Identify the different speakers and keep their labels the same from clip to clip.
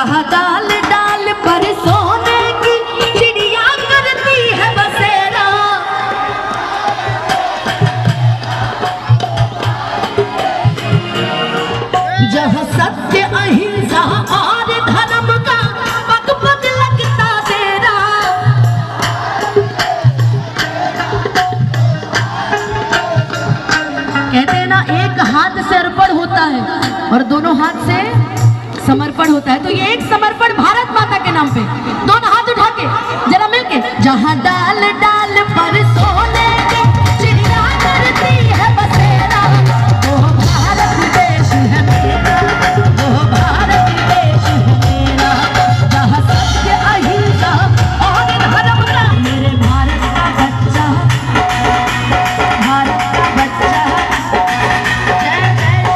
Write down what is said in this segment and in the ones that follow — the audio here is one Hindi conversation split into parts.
Speaker 1: जहाँ डाल डाल पर सोने की चिड़िया करती है बसेरा, जहाँ सत्य अहिंसा और धर्म का पग पग लगता तेरा। कहते हैं ना, एक हाथ से अर्पण होता है और दोनों हाथ से समर्पण होता है। तो ये एक समर्पण भारत माता के नाम पे, दोनों हाथ उठा के जरा मिलके, जहाँ डाल डाल पर सोने की चिड़िया करती है बसेरा, वो भारत देश है मेरा, वो भारत देश है मेरा, जहाँ सत्य अहिंसा और धर्म का, मेरे भारत का बच्चा, भारत का बच्चा। जय जय श्री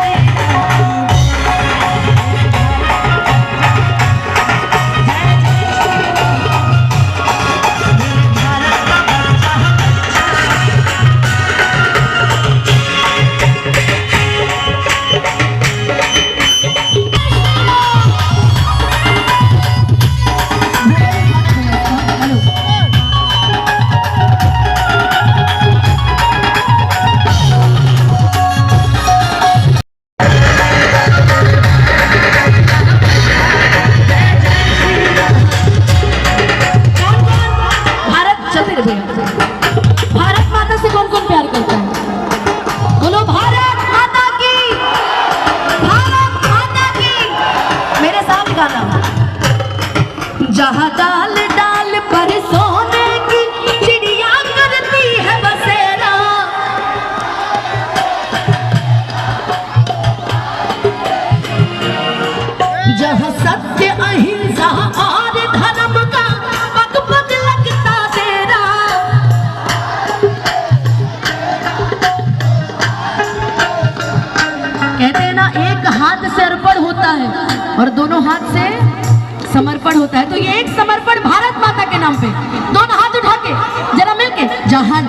Speaker 1: राम। भारत माता से कौन कौन प्यार करता है? बोलो भारत माता की, भारत माता की। मेरे साथ गाना, जहाँ डाल डाल पर सोने की चिड़िया करती है बसेरा, जहाँ सत्य अहिंसा और धर्म का पग पग लगता तेरा। कहते हैं ना, एक हाथ से अर्पण होता है और दोनों हाथ से समर्पण होता है। तो ये एक समर्पण भारत माता के नाम पे, दोनों हाथ उठा के जरा मिलके, जहाँ